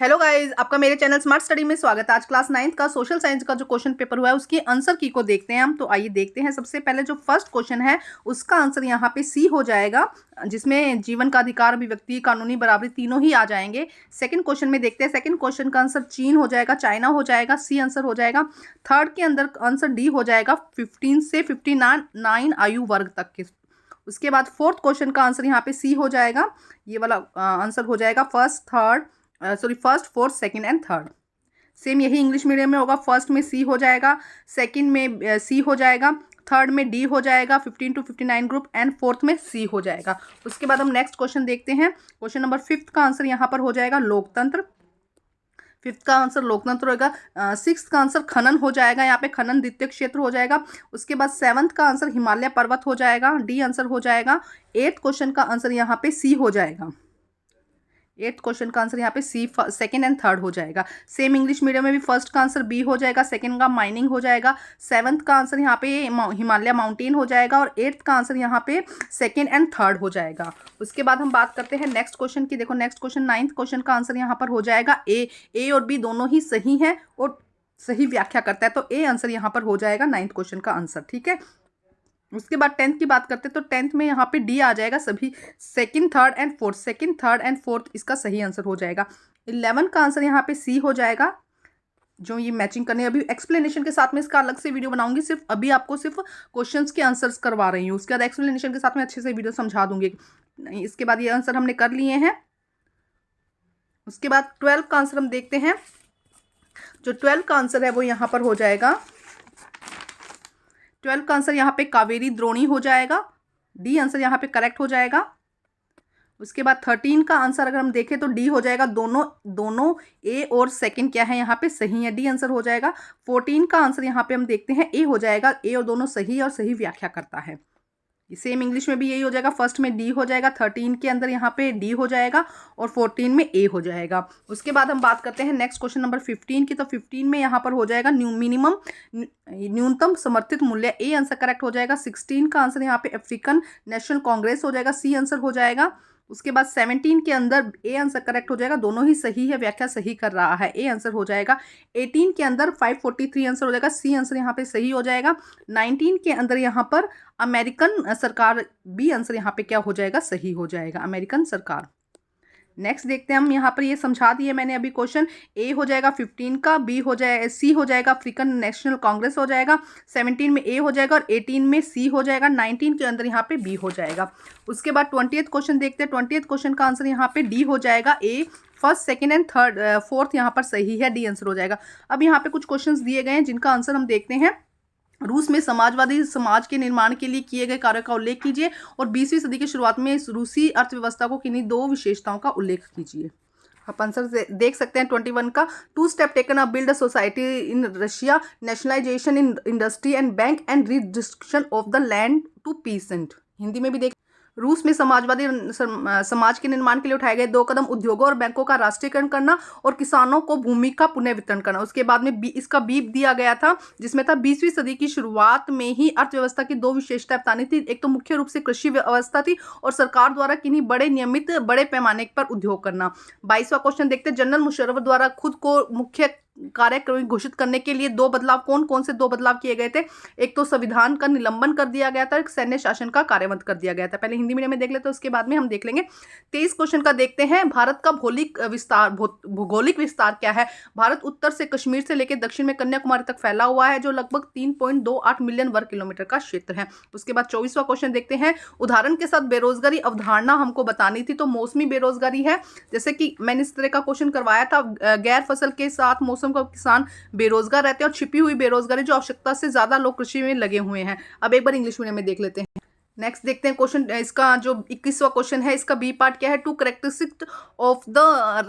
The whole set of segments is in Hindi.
हेलो गाइस, आपका मेरे चैनल स्मार्ट स्टडी में स्वागत है। आज क्लास 9th का सोशल साइंस का जो क्वेश्चन पेपर हुआ है उसकी आंसर की को देखते हैं हम। तो आइए देखते हैं। सबसे पहले जो फर्स्ट क्वेश्चन है उसका आंसर यहाँ पे सी हो जाएगा, जिसमें जीवन का अधिकार, अभिव्यक्ति, कानूनी बराबरी तीनों ही आ जाएंगे। सेकंड क्वेश्चन में देखते हैं। सेकंड क्वेश्चन का आंसर चीन हो जाएगा, चाइना हो जाएगा, सी आंसर हो जाएगा। थर्ड के अंदर आंसर डी हो जाएगा, 15 से 59 आयु वर्ग तक के। उसके बाद फोर्थ क्वेश्चन का आंसर यहाँ पे सी हो जाएगा, ये वाला आंसर हो जाएगा first, fourth, second and third. Same यही इंग्लिश मीडियम में होगा। फर्स्ट में सी हो जाएगा, सेकंड में सी हो जाएगा, थर्ड में डी हो जाएगा, 15 to 59 ग्रुप, एंड फोर्थ में सी हो जाएगा। उसके बाद हम नेक्स्ट क्वेश्चन देखते हैं। क्वेश्चन नंबर 5 का आंसर यहाँ पर हो जाएगा लोकतंत्र। 5th का आंसर लोकतंत्र होगा। 6th का आंसर खनन हो जाएगा, यहाँ पे खनन द्वितीय क्षेत्र हो जाएगा। उसके बाद 7th का आंसर हिमालय पर्वत हो जाएगा, डी आंसर हो जाएगा। 8th क्वेश्चन का आंसर यहाँ पे सी हो जाएगा। 8th क्वेश्चन का आंसर यहाँ पे सी, सेकंड एंड थर्ड हो जाएगा। सेम इंग्लिश मीडियम में भी फर्स्ट का आंसर बी हो जाएगा, सेकंड का माइनिंग हो जाएगा, 7th का आंसर यहाँ पे हिमालय माउंटेन हो जाएगा, और 8th का आंसर यहाँ पे सेकंड एंड थर्ड हो जाएगा। उसके बाद हम बात करते हैं नेक्स्ट क्वेश्चन की। देखो नेक्स्ट क्वेश्चन 9th क्वेश्चन का आंसर यहाँ पर हो जाएगा ए और बी दोनों ही सही है और सही व्याख्या करता है, तो ए आंसर यहाँ पर हो जाएगा 9th क्वेश्चन का आंसर। ठीक है। उसके बाद 10th की बात करते हैं तो 10th में यहाँ पे डी आ जाएगा, सभी सेकंड, थर्ड एंड फोर्थ इसका सही आंसर हो जाएगा। 11 का आंसर यहाँ पे सी हो जाएगा, जो ये मैचिंग करने, अभी एक्सप्लेनेशन के साथ में इसका अलग से वीडियो बनाऊंगी। सिर्फ अभी आपको सिर्फ क्वेश्चंस के आंसर्स करवा रही हूँ, उसके बाद एक्सप्लेनेशन के साथ में अच्छे से वीडियो समझा दूंगी। इसके बाद ये आंसर हमने कर लिए हैं। उसके बाद 12 का आंसर हम देखते हैं। जो 12 का आंसर है वो यहाँ पर हो जाएगा, 12 का आंसर यहाँ पे कावेरी द्रोणी हो जाएगा, डी आंसर यहाँ पे करेक्ट हो जाएगा। उसके बाद 13 का आंसर अगर हम देखें तो डी हो जाएगा, दोनों ए और सेकंड क्या है यहाँ पे सही है, डी आंसर हो जाएगा। 14 का आंसर यहाँ पे हम देखते हैं ए हो जाएगा, ए और दोनों सही और सही व्याख्या करता है। सेम इंग्लिश में भी यही हो जाएगा, फर्स्ट में डी हो जाएगा, 13 के अंदर यहाँ पे डी हो जाएगा और 14 में ए हो जाएगा। उसके बाद हम बात करते हैं नेक्स्ट क्वेश्चन नंबर 15 की। तो 15 में यहाँ पर हो जाएगा न्यूनतम समर्थित मूल्य, ए आंसर करेक्ट हो जाएगा। 16 का आंसर यहाँ पे अफ्रीकन नेशनल कांग्रेस हो जाएगा, सी आंसर हो जाएगा। उसके बाद 17 के अंदर ए आंसर करेक्ट हो जाएगा, दोनों ही सही है, व्याख्या सही कर रहा है, ए आंसर हो जाएगा। 18 के अंदर 543 आंसर हो जाएगा, सी आंसर यहाँ पे सही हो जाएगा। 19 के अंदर यहाँ पर अमेरिकन सरकार, बी आंसर यहाँ पे क्या हो जाएगा, सही हो जाएगा, अमेरिकन सरकार। नेक्स्ट देखते हैं हम, यहाँ पर ये समझा दिए मैंने अभी क्वेश्चन। ए हो जाएगा 15 का, बी हो जाएगा, सी हो जाएगा अफ्रीकन नेशनल कांग्रेस हो जाएगा, 17 में ए हो जाएगा और 18 में सी हो जाएगा, 19 के अंदर यहाँ पे बी हो जाएगा। उसके बाद 20th क्वेश्चन देखते हैं। 20th क्वेश्चन का आंसर यहाँ पे डी हो जाएगा, ए फर्स्ट, सेकंड एंड फोर्थ यहाँ पर सही है, डी आंसर हो जाएगा। अब यहाँ पे कुछ क्वेश्चंस दिए गए हैं जिनका आंसर हम देखते हैं। रूस में समाजवादी समाज के निर्माण के लिए किए गए कार्यों का उल्लेख कीजिए और 20वीं सदी की शुरुआत में इस रूसी अर्थव्यवस्था को किन्हीं दो विशेषताओं का उल्लेख कीजिए। आप आंसर देख सकते हैं 21 का, 2 step taken a build a society in Russia, nationalisation in industry and bank and redistribution of the land to peasant. Hindi में भी देख, रूस में समाजवादी समाज के निर्माण के लिए उठाए गए 2 कदम, उद्योगों और बैंकों का राष्ट्रीयकरण करना और किसानों को भूमि का पुनः वितरण करना। उसके बाद में इसका बीप दिया गया था, जिसमें था 20वीं सदी की शुरुआत में ही अर्थव्यवस्था की 2 विशेषताएं बतानी थी। एक तो मुख्य रूप से कृषि व्यवस्था थी और सरकार द्वारा किन्हीं बड़े नियमित बड़े पैमाने पर उद्योग करना। 22वां क्वेश्चन देखते हैं। जनरल मुशर्रफ द्वारा खुद को मुख्य कार्यक्रम घोषित करने के लिए 2 बदलाव, कौन कौन से 2 बदलाव किए गए थे? एक तो संविधान का निलंबन कर दिया गया था, एक सैन्य शासन का कार्यान्वयन कर दिया गया था। पहले हिंदी मीडियम में देख लेते हैं, उसके बाद में हम देख लेंगे। 23 क्वेश्चन का देखते हैं। भारत का भौगोलिक विस्तार क्या है? भारत उत्तर से कश्मीर से लेकर दक्षिण में कन्याकुमारी तक फैला हुआ है, जो लगभग 3.28 मिलियन वर्ग किलोमीटर का क्षेत्र है। उसके बाद 24वां क्वेश्चन देखते हैं। उदाहरण के साथ बेरोजगारी अवधारणा हमको बतानी थी, तो मौसमी बेरोजगारी है। जैसे कि मैंने इस तरह का क्वेश्चन करवाया था, गैर फसल के साथ मौसम का किसान बेरोजगार रहते हैं, और छिपी हुई बेरोजगारी जो आवश्यकता से ज्यादा लोग कृषि में लगे हुए हैं। अब एक बार इंग्लिश मीडियम में देख लेते हैं। नेक्स्ट देखते हैं क्वेश्चन, इसका जो 21वां क्वेश्चन है, इसका बी पार्ट क्या है? 2 characteristics of the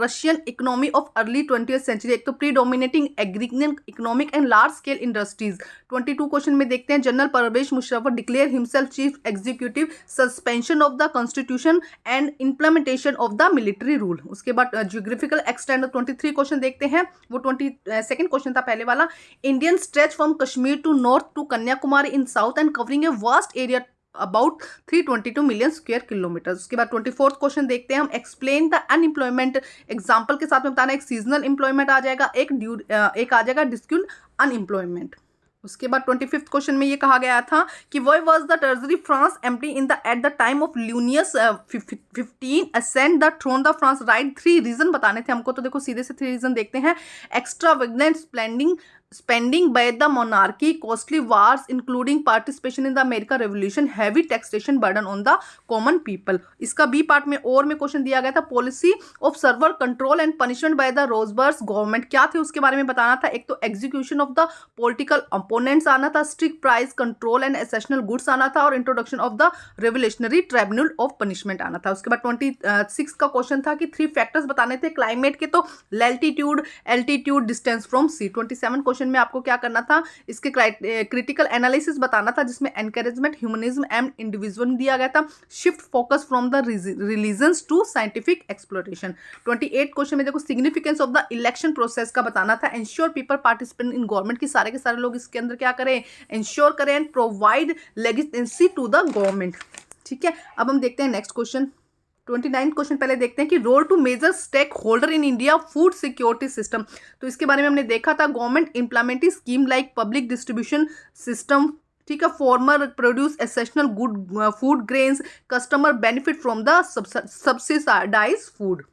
Russian economy of early 20th century. एक तो predominating aggregate economic and large scale industries. 22 question में देखते हैं। General Pervez Musharraf declare himself chief executive, suspension of the constitution and implementation of the military rule. उसके बाद जियोग्राफिकल एक्सटेंड 23 क्वेश्चन देखते हैं, वो 22nd क्वेश्चन था पहले वाला। Indian stretch from Kashmir to north to Kanyakumari in south and covering a vast area about 322 million square kilometre. उसके बाद 24th क्वेश्चन देखते हैं हम। एक्सप्लेन द अनएम्प्लॉयमेंट, एग्जाम्पल के साथ में बताना। एक सीजनल एम्प्लॉयमेंट आ जाएगा, एक आ जाएगा डिस्क्यूल अनएम्प्लॉयमेंट। उसके बाद 25th क्वेश्चन में ये कहा गया था कि why was the treasury France empty in the at the time of Louis 15 ascend the throne the France, right 3 reason बताने थे हमको। तो देखो सीधे से 3 रीजन देखते हैं। Extravagant spending by the monarchy, costly wars including participation in the American Revolution, heavy taxation burden on the common people। इसका बी पार्ट में और में क्वेश्चन दिया गया था। Policy of server control and punishment by the Robespierre's government, क्या थे उसके बारे में बताना था। एक तो execution of the political opponents आना था, strict price control and exceptional goods आना था, और introduction of the revolutionary tribunal of punishment आना था। उसके बाद 26 का क्वेश्चन था कि 3 फैक्टर्स बताने थे क्लाइमेट के, तो latitude, altitude, distance from sea. 27 question में आपको क्या करना था, इसके क्रिटिकल एनालिसिस बताना था, जिसमें एनकरेजमेंट, ह्यूमनिज्म एंड इंडिविजुअल दिया गया था। Shift focus from the religions to scientific exploration. 28 question में देखो significance of the election process का बताना था। Ensure people participate in government, की सारे के सारे लोग इसके अंदर क्या करें, इंश्योर करें and provide legitimacy to the government. ठीक है, अब हम देखते हैं नेक्स्ट क्वेश्चन। 29 क्वेश्चन पहले देखते हैं कि role to major stakeholder in India food security system. तो इसके बारे में हमने देखा था, government implementing scheme like public distribution system, ठीक है, former produce essential good food grains, customer benefit from the subsidise food.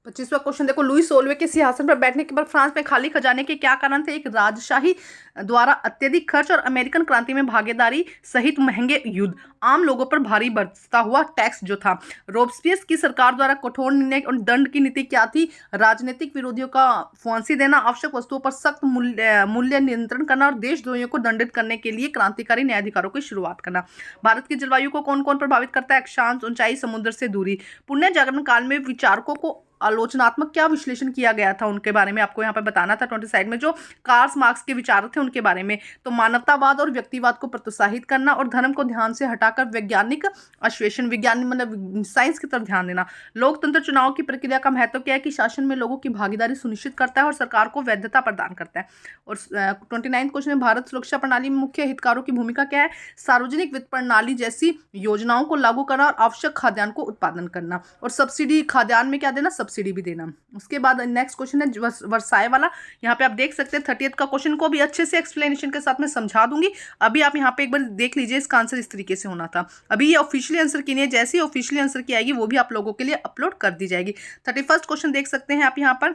25वां क्वेश्चन देखो, लुई सोलवे के सिंहासन पर बैठने के बाद फ्रांस में खाली खजाने के क्या कारण थे। एक राजशाही द्वारा अत्यधिक खर्च और अमेरिकन क्रांति में भागीदारी सहित महंगे युद्ध, आम लोगों पर भारी बढ़ता हुआ टैक्स जो था। रोबेस्पियर की सरकार द्वारा कठोर निर्णय और दंड की नीति क्या थी, राजनीतिक विरोधियों का फांसी देना, आवश्यक वस्तुओं पर सख्त मूल्य नियंत्रण करना और देशद्रोहियों को दंडित करने के लिए क्रांतिकारी न्यायाधिकारों की शुरुआत करना। भारत की जलवायु को कौन कौन प्रभावित करता है, अक्षांश, ऊंचाई, समुद्र से दूरी। पुण्य जागरण काल में विचारकों को आलोचनात्मक क्या विश्लेषण किया गया था, उनके बारे में आपको यहाँ पे बताना था। 20 साइड में जो कार्ल मार्क्स के विचार थे उनके बारे में, तो मानवतावाद और व्यक्तिवाद को प्रोत्साहित करना और धर्म को ध्यान से हटाकर वैज्ञानिक अन्वेषण, विज्ञान मतलब साइंस की तरफ ध्यान देना। लोकतंत्र चुनाव की प्रक्रिया का महत्व क्या है, कि शासन में लोगों की भागीदारी सुनिश्चित करता है और सरकार को वैधता प्रदान करता है। और 29 क्वेश्चन में भारत सुरक्षा प्रणाली में मुख्य हितधारकों की भूमिका क्या है, सार्वजनिक वित्त प्रणाली जैसी योजनाओं को लागू करना और आवश्यक खाद्यान्न को उत्पादन करना, और सब्सिडी खाद्यान्न में क्या देना, सब्सिडी भी देना। उसके बाद नेक्स्ट क्वेश्चन है वर्साय वाला, यहाँ पे आप देख सकते हैं 30th का क्वेश्चन को भी अच्छे से एक्सप्लेनेशन के साथ में समझा दूंगी। अभी आप यहाँ पे एक बार देख लीजिए, इसका आंसर इस तरीके से होना था। अभी ये ऑफिशियली आंसर की नहीं है, जैसे ही ऑफिशियली आंसर की आएगी वो भी आप लोगों के लिए अपलोड कर दी जाएगी। 31st क्वेश्चन देख सकते हैं आप यहाँ पर,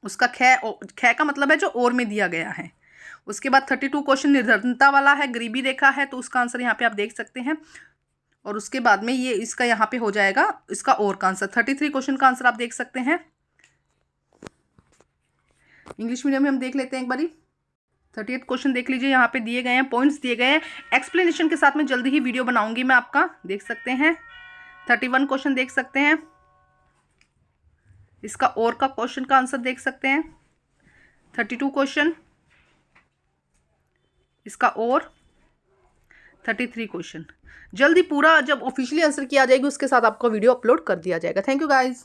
उसका ख का मतलब है जो और में दिया गया है। उसके बाद 32 क्वेश्चन निर्धनता वाला है, गरीबी रेखा है, तो उसका आंसर यहाँ पे आप देख सकते हैं। और उसके बाद में ये इसका यहाँ पे हो जाएगा इसका और का आंसर। 33 क्वेश्चन का आंसर आप देख सकते हैं। इंग्लिश मीडियम में हम देख लेते हैं एक बारी। 38 क्वेश्चन देख लीजिए, यहाँ पे दिए गए हैं, पॉइंट्स दिए गए हैं, एक्सप्लेनेशन के साथ में जल्दी ही वीडियो बनाऊंगी मैं आपका, देख सकते हैं। 31 क्वेश्चन देख सकते हैं, इसका और का क्वेश्चन का आंसर देख सकते हैं। 32 क्वेश्चन, इसका और 33 क्वेश्चन। जल्दी पूरा जब ऑफिशियली आंसर किया जाएगी उसके साथ आपको वीडियो अपलोड कर दिया जाएगा। Thank you guys.